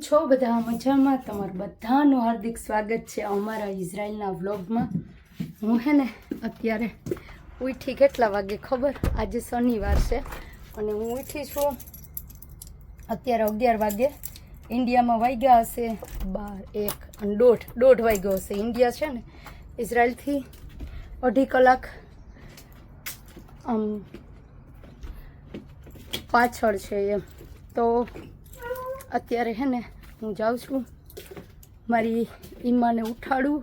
છો બધા મજામાં? તમારું બધાનું હાર્દિક સ્વાગત છે અમારા ઇઝરાયલના વ્લોગમાં. હું હે ને અત્યારે ઉઠી કેટલા વાગે ખબર? આજે શનિવાર છે અને હું ઉઠી છું અત્યારે 11 વાગે. ઇન્ડિયામાં વાગ્યા હશે 12, 1 અને દોઢ વાગ્યો હશે. ઇન્ડિયા છે ને ઇઝરાયલથી 2.5 કલાક પાછળ છે એમ. તો અત્યારે હે ને હું જાઉં છું મારી ઈમાને ઉઠાડું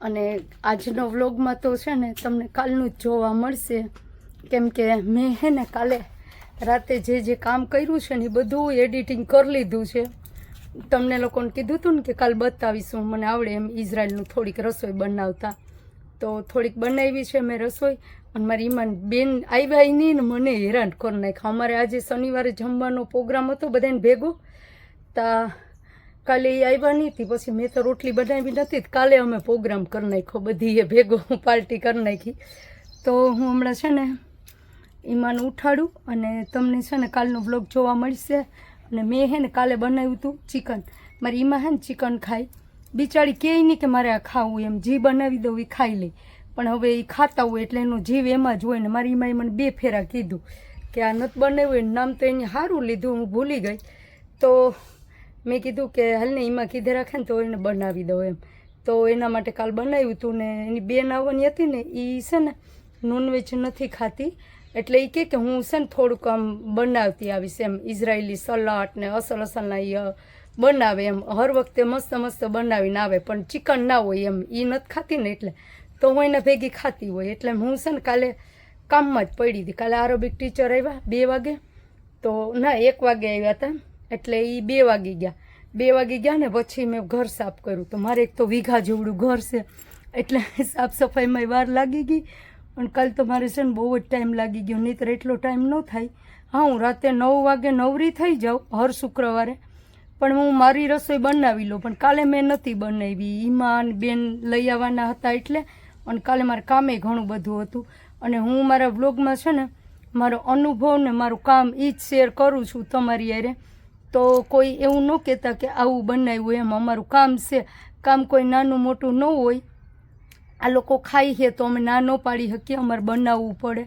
અને આજનો વ્લોગમાં તો છે ને તમને કાલનું જ જોવા મળશે, કેમ કે મેં હે ને કાલે રાતે જે કામ કર્યું છે ને એ બધું એડિટિંગ કરી લીધું છે. તમને લોકોને કીધું હતું ને કે કાલ બતાવીશું, મને આવડે એમ ઇઝરાયલનું થોડીક રસોઈ બનાવતા, તો થોડીક બનાવી છે મેં રસોઈ. અને મારી ઈમાન બેન આવ્યા નહીં ને મને હેરાન કરી નાખ્યા. અમારે આજે શનિવારે જમવાનો પ્રોગ્રામ હતો બધાને ભેગો, તા કાલે એ આવ્યા નહીં હતી, પછી મેં તો રોટલી બનાવી નથી. કાલે અમે પ્રોગ્રામ કરી નાખ્યો બધીએ ભેગો, પાર્ટી કરી નાખી. તો હું હમણાં છે ને ઈમાન ઉઠાડું અને તમને છે ને કાલનો વ્લોગ જોવા મળશે. અને મેં હે ને કાલે બનાવ્યું હતું ચિકન. મારી ઈમા હે ને ચિકન ખાય, બિચારી કહે નહીં કે મારે આ ખાવું, એમ જી બનાવી દઉં એ ખાઈ લે. પણ હવે એ ખાતા હોય એટલે એનો જીવ એમાં જ હોય ને. મારી ઈમાએ મને 2 ફેરા કીધું કે આ નથી બનાવ્યું, નામ તો એને સારું લીધું, હું ભૂલી ગઈ. તો મેં કીધું કે હાલ ને એમાં કીધે રાખે ને તો એને બનાવી દઉં એમ. તો એના માટે કાલ બનાવ્યું હતું. ને એની બેન આવવાની હતી ને, એ છે ને નોનવેજ નથી ખાતી, એટલે એ કે હું છે ને થોડુંક આમ બનાવતી આવીશ એમ. ઇઝરાયલી સલાડ ને અસલના એ બનાવે એમ, હર વખતે મસ્ત મસ્ત બનાવીને આવે, પણ ચિકન ના હોય એમ. એ નથી ખાતી ને એટલે તો હું એને ભેગી ખાતી હોય, એટલે હું છે ને કાલે કામમાં જ પડી હતી. કાલે આરબિક ટીચર આવ્યા 2 વાગે, તો ના 1 વાગે આવ્યા હતા, એટલે એ 2 વાગી ગયા. 2 વાગી ગયા ને પછી મેં ઘર સાફ કર્યું. તો મારે એક તો વીઘા જેવડું ઘર છે, એટલે સાફ સફાઈમાં વાર લાગી ગઈ. અને કાલે તો મારે છે ને બહુ જ ટાઈમ લાગી ગયો, નહીંતર એટલો ટાઈમ ન થાય. હા, હું રાતે 9 વાગે નવરી થઈ જાઉં હર શુક્રવારે, પણ હું મારી રસોઈ બનાવી લઉં. પણ કાલે મેં નથી બનાવી, ઈમાન બેન લઈ આવવાના હતા એટલે. અને કાલે મારે કામે ઘણું બધું હતું. અને હું મારા વ્લોગમાં છે ને મારો અનુભવ ને મારું કામ એ જ શેર કરું છું તમારી હારે. તો કોઈ એવું ન કહેતા કે આવું બનાવ્યું એમ. અમારું કામ છે, કામ કોઈ નાનું મોટું ન હોય. આ લોકો ખાઈ છે તો અમે ના ન પાડી શકીએ, અમારે બનાવવું પડે.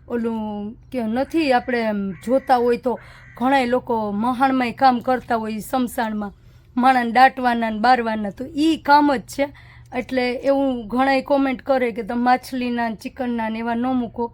ઓલું કે નથી આપણે જોતા હોય તો ઘણા લોકો મહાણમાંય કામ કરતા હોય, શમશાનમાં માણાને દાટવાના ને બારવાના, તો એ કામ જ છે. એટલે એવું ઘણાય કોમેન્ટ કરે કે તમે માછલીના ને ચિકનના ને એવા ન મૂકો,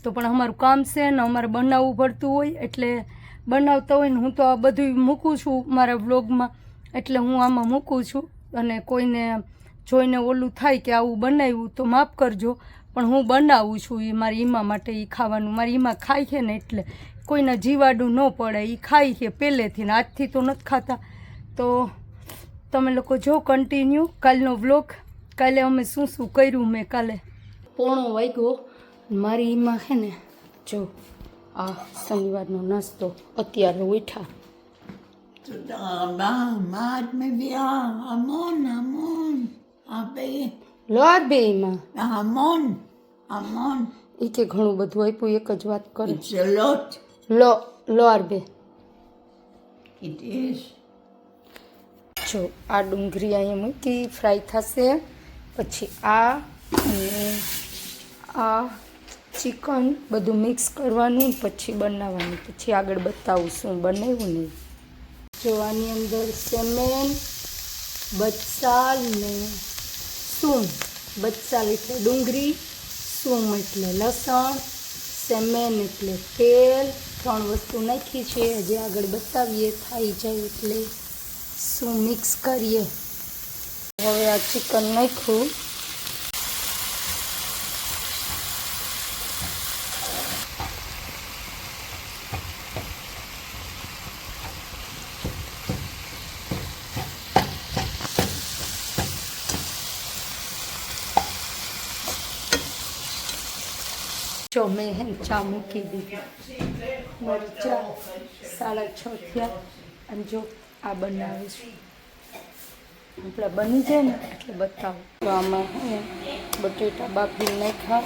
તો પણ અમારું કામ છે ને અમારે બનાવવું પડતું હોય, એટલે બનાવતા હોય ને. હું તો આ બધું મૂકું છું મારા વ્લોગમાં, એટલે હું આમાં મૂકું છું. અને કોઈને જોઈને ઓલું થાય કે આવું બનાવ્યું તો માફ કરજો, પણ હું બનાવું છું એ મારી ઈમા માટે. એ ખાવાનું મારી ઈમા ખાય છે ને, એટલે કોઈને જીવાડું ન પડે. એ ખાય છે પહેલેથી ને, આજથી તો નથી ખાતા. તો તમે લોકો જો કન્ટિન્યુ કાલનો વ્લોગ. કાલે અમે શું શું કર્યું મેં કાલે. 1 વાગ્યો મારી ઈમા છે ને, જો આ શનિવારનો નાસ્તો અત્યારે ઉઠા. લો આ બે ઈમા એ કે ઘણું બધું આપ્યું, એક જ વાત કરે. લો આર બે. જો આ ડુંગળી અહીંયા મૂકી ફ્રાય થશે, પછી આ અને આ ચિકન બધું મિક્સ કરવાનું, પછી બનાવવાનું. પછી આગળ બતાવું શું બનાવ્યું નહીં. જો આની અંદર સેમેન, બચ્ચાલ ને સૂમ. બચ્ચાલ એટલે ડુંગળી, સૂમ એટલે લસણ, સેમેન એટલે તેલ. 3 વસ્તુ નાખી છે. હજી આગળ બતાવીએ થઈ જાય એટલે શું મિક્સ કરીએ. હવે આ ચિકન નાખ્યું. જો મેં હે ચા મૂકી દીધી, મારી ચા 6:30 થયા. અને જો આ બનાવે છે, આપણે બની જાય ને એટલે બતાવું. તો આમાં હે બટેટા બાફી નાખ્યા,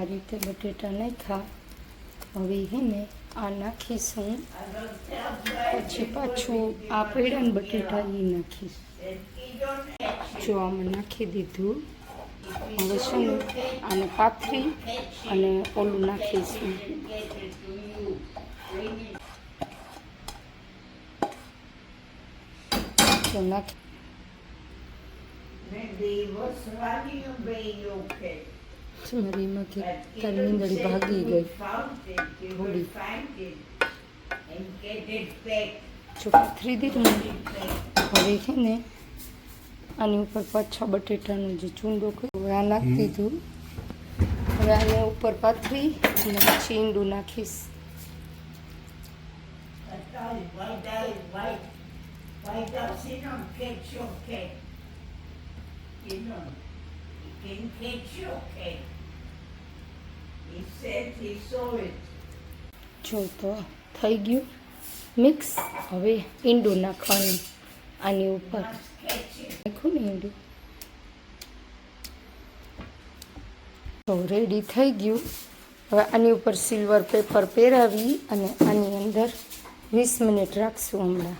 આ રીતે બટેટા નાખ્યા. હવે હે ને આ નાખીશું, પછી પાછું આ પડ્યા ને બટેટા એ નાખીશ. જો આમાં નાખી દીધું. હવે છે ને આને પાથરી અને ઓલું નાખીશું. જો નાખી મારીમાં કે તારી નીંદડી ભાગી ગઈ થોડી. જો પાથરી દીધું. હવે છે ને આની ઉપર પાછા બટેટાનો જે ચૂંડો કર્યો આ નાખી દીધું. હવે આને ઉપર પાથરી અને પછી ઈંડું નાખીશ. જો તો થઈ ગયું મિક્સ. હવે ઈંડું નાખવાનું આની ઉપર. નાખું ને ઈંડું તો રેડી થઈ ગયું. હવે આની ઉપર સિલ્વર પેપર પહેરાવી અને આની અંદર 20 મિનિટ રાખશું. હમણાં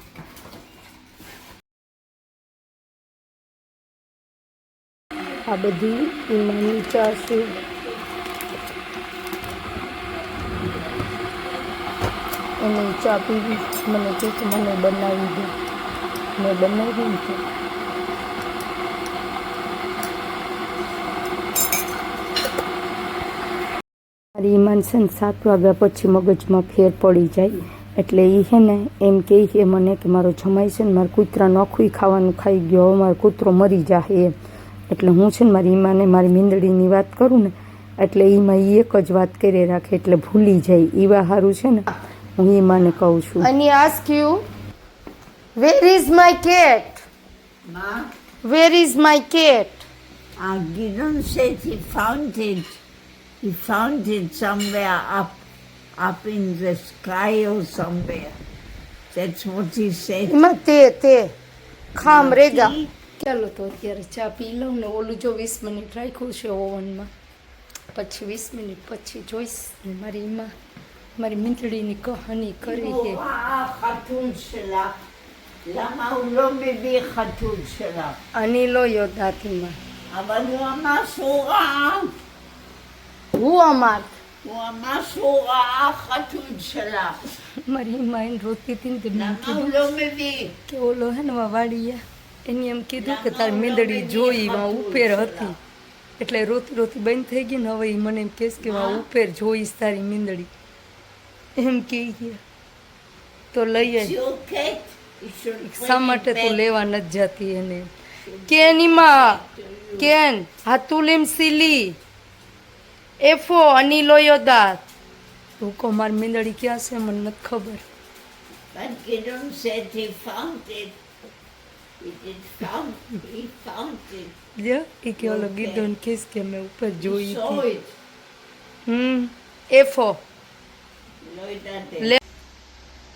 આ બધી ઈમાની ચા છે. એને ચા પીવી મને કહે કે મને બનાવી દે. મેં બનાવી ને મારી ઈમાન છે ને 7 વાગ્યા પછી મગજમાં ફેર પડી જાય એટલે એ છે ને એમ કહે છે મને કે મારો જમાઈ છે ને મારા કૂતરા નોખું ખાવાનું ખાઈ ગયો, હવે મારો કૂતરો મરી જાય એમ. એટલે હું છે ને મારી ઈમાને મારી મીંદડીની વાત કરું ને એટલે એમાં એ એક જ વાત કરી રાખે એટલે ભૂલી જાય. એવા સારું છે ને હું ઈમાને કહું છું. અને ask you where is my cat? Where is my cat? Gideon said he found it. He found it somewhere up in the sky or somewhere. That's what he said. એમાં તે ખામ રેગા. ચાલો તો અત્યારે ચા પી લઉં ને ઓલું જો 20 મિનિટ રાખ્યું છે ઓવનમાં. પછી 20 મિનિટ પછી જોઈશ ને મારી ઈમા મારી મીંદડીની કહાની કરી છે. החתול שלה. למה הוא לא מביא חתול שלה? אני לא יודעת אימא. אבל הוא אמר שהוא ראה. הוא אמר. הוא אמר שהוא ראה חתול שלה. મારી ઈમા એને રોતી હતી ને તેમને למה הוא לא מביא? કે ઓલો હે ને વાડીયા એને એમ કીધું કે તારી મીંદડી જોઈ વાં ઉપેર હતી એટલે રોતી રોતી બંધ થઈ ગઈ ને હવે એ મને એમ કહેશ કે વાં ઉપેર જોઈશ તારી મીંદડી એમ કહે તો લઈ આવી. શા માટે તું લેવા નથી જતી એને? કેન ઈમા કેન હાતુલિમ સિલી એફો અનિલો યોદાત. તું કહો મારી મીંદડી ક્યાં છે મને નથી ખબર. But Gideon said he found it. He found it. લ્યો એ કે ઓલો ગીધો ને કહેશ કે મેં ઉપર He જોઈ saw હતી. it. એફો לא יודעת. લે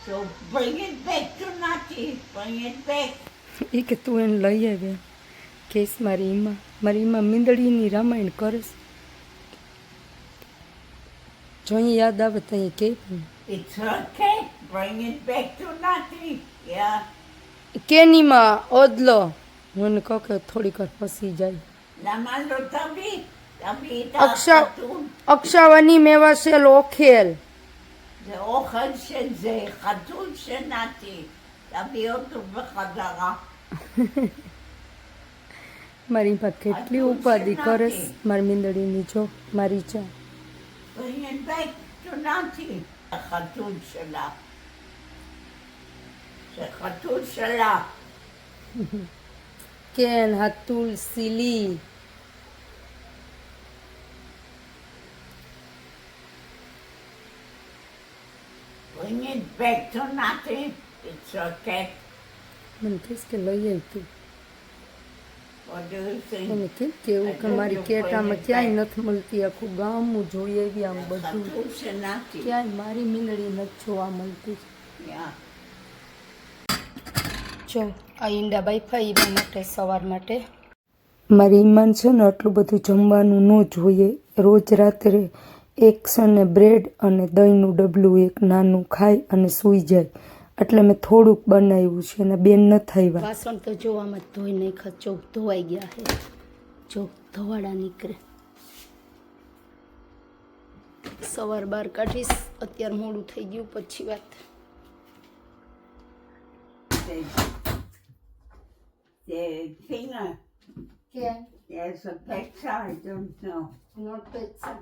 So bring it back to Nati. Bring it back. એ કે તું એને લઈ આવે કેસ મારી ઈમા મીંદડીની રામાયણ કરસ. જો અહીં યાદ આવે તો અહીં કે It's okay. Bring it back to Nati. Yeah. કેનીમાં ઓદલો મને કહો કે થોડીક વાર ફસી જાય. למה לא תביא? תביא את עכשיו החתול. עכשיו מבשל אוכל. זה אוכל של זה, חתול של נתי. תביא אותו בחזרה. મારી પાસે કેટલી ઉપાધિ કરસ મારી મીંદડીની જો મારી ચા. Bring it back to Nati. החתול שלה. זה חתול שלה. כן הטול סילי. Bring it back to Nati. It's okay. મને કહીશ કે લઈ આવી તું. What do you think? એને કેમ કેવું કે મારી કેટામાં ક્યાંય નથી મળતી, આખું ગામ હું જોઈ આવી આમ બધું חתול של נתי. ક્યાંય મારી મીંદડી નથી જોવા મળતી. Yeah. જો આ ઈંડા બાફા એવા માટે સવાર માટે મારી ઈમાન છે ને આટલું બધું જમવાનું ન જોઈએ રોજ રાત્રે એક સને બ્રેડ અને દહીંનું ડબલું એક નાનું ખાઈ અને સૂઈ જાય. એટલે મેં થોડુંક બનાવ્યું છે અને બેન નથી આવ્યા. વાસણ તો જોવામાં ધોઈ નહીં ખચો ધોવાઈ ગયા છે. જો ધોવાડા નીકળે. સવાર બાર કાઢીશ. અત્યારે મોડું થઈ ગયું પછી વાત. The finger, Yeah, there's a picture, I don't know. not pizza.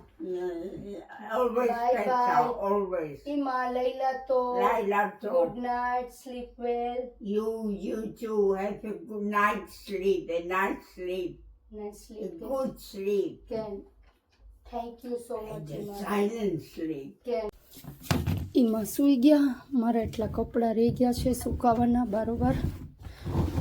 Always Bye picture, bye. always. Ima, Laila to. Laila too. Good night, sleep well. You too have a good night's sleep, a night sleep, Nice a sleep. good sleep, Can. Thank you so much, and a Ima. silent sleep. Can. એમાં સૂઈ ગયા. મારા એટલા કપડાં રહી ગયા છે સુકાવાના બારોબાર.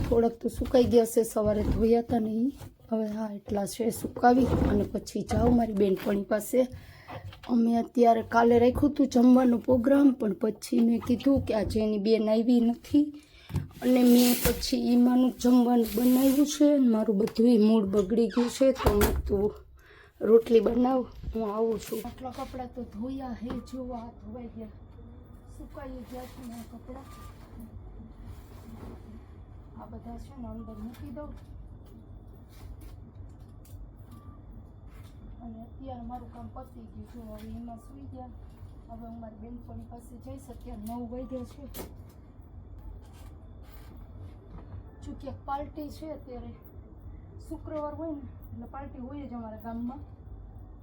થોડાક તો સુકાઈ ગયા છે, સવારે ધોયા હતા નહીં. હવે હા એટલા છે સુકાવી અને પછી જાઉં મારી બેનપણી પાસે. અમે અત્યારે કાલે રાખ્યું હતું જમવાનો પ્રોગ્રામ, પણ પછી મેં કીધું કે આજે એની બેન આવી નથી અને મેં પછી ઈમાનું જમવાનું બનાવ્યું છે. મારું બધું મૂડ બગડી ગયું છે તો મેં તું રોટલી બનાવ, હું આવું છું. આટલા કપડાં તો ધોયા હે. જો આ ધોવાઈ ગયા, સુકાઈ ગયા છે ને કપડાં. આ બધા છે ને અંદર મૂકી દઉં. અને અત્યારે મારું કામ પતી ગયું છે. હવે એમાં સૂઈ ગયા. હવે હું મારી બેનપણી પાસે જઈશ. અત્યારે 9 વાગ્યા છે. જો ક્યાંક પાર્ટી છે અત્યારે, શુક્રવાર હોય ને એટલે પાર્ટી હોય જ અમારા ગામમાં.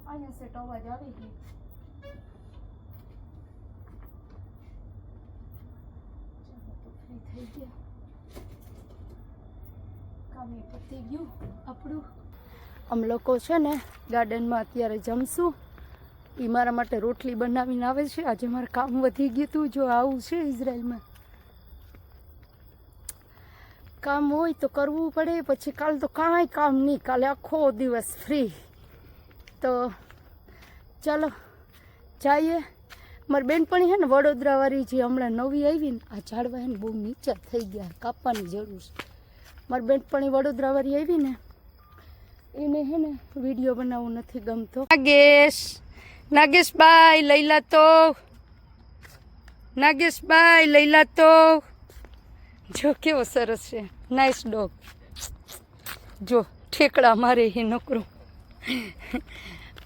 અહીંયા સેટ અવાજ આવી ગઈ. ચાલો તો ફ્રી થઈ ગયા. કામે પતી ગયું આપણું. અમે લોકો છે ને ગાર્ડનમાં અત્યારે જમશું. એ મારા માટે રોટલી બનાવીને આવે છે. આજે મારે કામ વધી ગયું હતું. જો આવું છે ઇઝરાયલમાં, કામ હોય તો કરવું પડે. પછી કાલે તો કાંઈ કામ નહીં, કાલે આખો દિવસ ફ્રી. તો ચાલો જઈએ. મારી બેનપણી છે ને વડોદરાવાળી, જે હમણાં નવી આવી ને, આ ઝાડવા છે ને બહુ નીચા થઈ ગયા, કાપવાની જરૂર છે. મારી બેનપણી વડોદરાવાળી આવી ને, એને છે ને વિડીયો બનાવવો નથી ગમતો. નાગેશભાઈ લઈલા તો, નાગેશભાઈ લઈલા તો. જો કેવો સરસ છે, નાઇસ ડોગ. જો ઠેકડા મારે એ નકરો.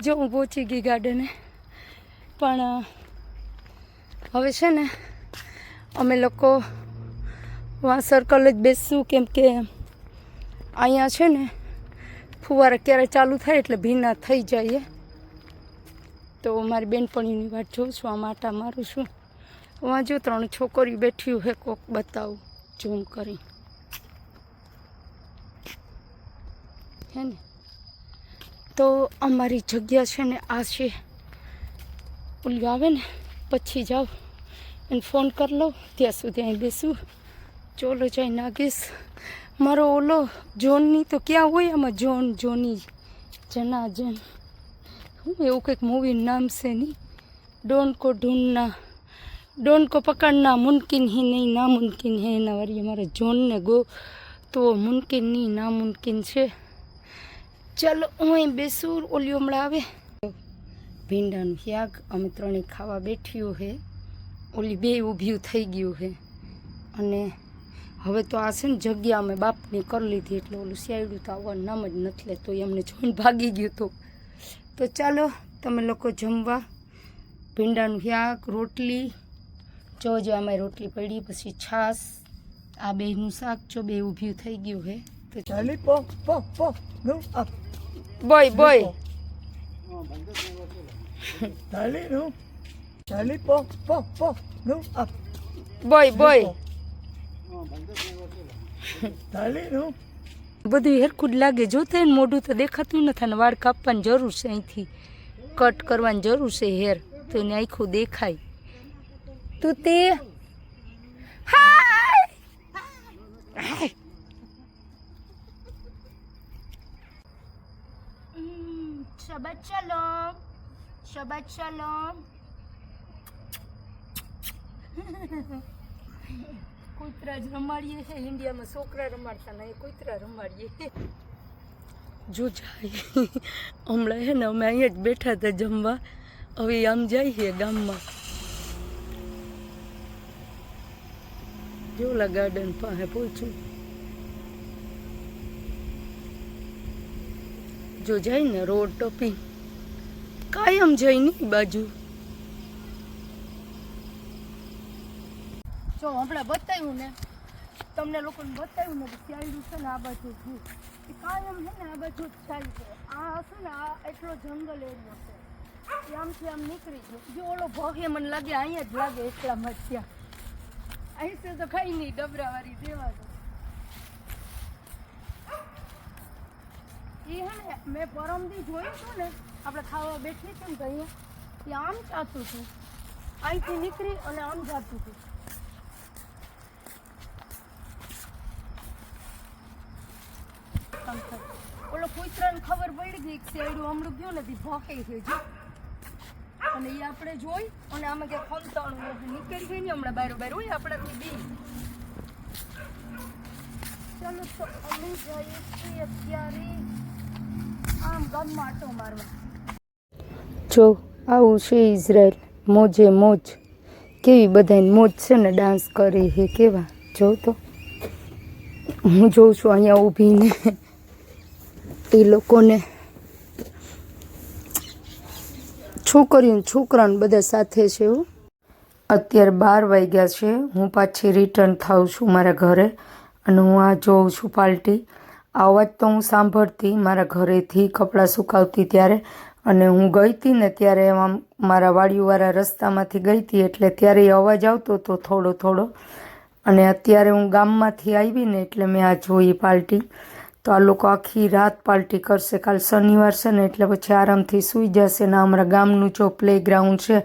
જો હું પહોંચી ગઈ ગાર્ડને. પણ હવે છે ને અમે લોકો વાં સર્કલ જ બેસશું, કેમ કે અહીંયા છે ને ફુવારા ક્યારે ચાલુ થાય એટલે ભીના થઈ જાય. તો મારી બેનપણીની વાત જોઉં છું, આમ આટા મારું છું. વાં જો 3 છોકરીઓ બેઠી હોય, કોક બતાવું ઝૂમ કરી, હે ને. તો અમારી જગ્યા છે ને આ છે. ઓલી આવે ને પછી જાઉં એને ફોન કરી લઉં, ત્યાં સુધી અહીં બેસું. ચોલો જાય નાગેશ. મારો ઓલો જોનની તો ક્યાં હોય આમાં, જોની જનાજન, હું એવું કંઈક મૂવીનું નામ છે નહીં. ડોન કો ઢૂંઢના, ડોન કો પકડના મુમકિન હી નહીં નામુમકિન હે. એના વારી અમારે જોનને ગો તો મુમકિન નહીં નામુમકિન છે. ચાલો હું અહીં બેસું. ઓલી હમણાં આવે. ભીંડાનું શાક અમે 3 ખાવા બેઠ્યું છે. ઓલી 2 ઊભી થઈ ગયું છે. અને હવે તો આ છે ને જગ્યા અમે બાપની કરી લીધી, એટલે ઓલું સ્યાયડું તો આવવાનું નામ જ નથી લેતો. એમને જોઈને ભાગી ગયું હતું. તો ચાલો તમે લોકો જમવા. ભીંડાનું શાક, રોટલી, જો આમાં રોટલી પડી, પછી છાશ, આ 2નું શાક. જો 2 ઊભી થઈ ગયું છે. તો Charlie, pop, no, up. Boy boy. Charlie, no. Charlie, pop, no, up. Boy boy. Charlie, no. બધું હેરખું જ લાગે. જોતા ને મોઢું તો દેખાતું નથી. અને વાળ કાપવાની જરૂર છે, અહીંથી કટ કરવાની જરૂર છે હેર, તો એને આખું દેખાય. તું તે શબાત શાલોમ, શબાત શાલોમ. કૂતરા જ રમાડીએ છે. ઇન્ડિયામાં છોકરા રમાડતા નહીં, કૂતરા રમાડીએ. જો જાય હમણાં હે ને અમે અહીંયા જ બેઠા હતા જમવા, હવે આમ જાય છે ગામમાં. જોલા ગાર્ડન પાસે પહોંચું, જો જાય ને રોડ ટોપી કાયમ જાય ની બાજુ. જો હમણાં બતાવ્યું ને તમને લોકોને બતાવ્યું ને ચાલ્યું છે ને આ બાજુ કાયમ છે ને આ બાજુ જ ચાલ્યું છે. આ હશે ને આ એટલો જંગલ એરિયો છે, આમથી આમ નીકળી ગયો. જો ઓલો ભોગે મને લાગે અહીંયા જ લાગે એટલામાં જ ત્યાં. અહીંથી તો ખાઈ નહીં ડબરાવાળી દેવા દો. એ હે ને મેં પરમદી જોયું હતું ને, આપણે ખાવા બેઠી હતી ને અહીંયા, એ આમ ચાતું હતું, અહીંથી નીકળી અને આમ જતું હતું. ઓલો કૂતરાને ખબર પડી ગઈ કે શેરડું હમણાં ગયો ને ભોકે છે જો, અને એ આપણે જોઈ અને આમાં કે ખંતાણું નીકળી ગઈ ને હમણાં બાર હોય આપણાથી બી. ચાલો તો અમે જઈએ છીએ અત્યારે આમ ગામમાં આટો મારવા. જો આવું છે ઇઝરાયલ, મોજે મોજ. કેવી બધાને મોજ છે ને, ડાન્સ કરે છે કેવા. જો તો હું જોઉં છું અહીંયા ઊભીને એ લોકોને, છોકરીઓ છોકરાને બધા સાથે છે. એવું અત્યારે 12 વાગ્યા છે, હું પાછી રિટર્ન થાઉં છું મારા ઘરે, અને હું આ જોઉં છું પાર્ટી. આ અવાજ તો હું સાંભળતી મારા ઘરેથી કપડાં સુકાવતી ત્યારે, અને હું ગઈ હતી ને ત્યારે આમ મારા વાડીવાળા રસ્તામાંથી ગઈ હતી એટલે ત્યારે એ અવાજ આવતો હતો થોડો થોડો. અને અત્યારે હું ગામમાંથી આવી ને એટલે મેં આ જોઈ પાર્ટી. તો આ લોકો આખી રાત પાર્ટી કરશે. કાલ શનિવાર છે ને એટલે પછી આરામથી સૂઈ જશે. ને અમારા ગામનું જો પ્લેગ્રાઉન્ડ છે,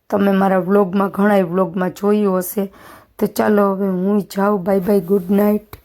તમે મારા વ્લોગમાં ઘણાય વ્લોગમાં જોયું હશે. તો ચાલો હવે હું જાઉં. Bye bye, good night.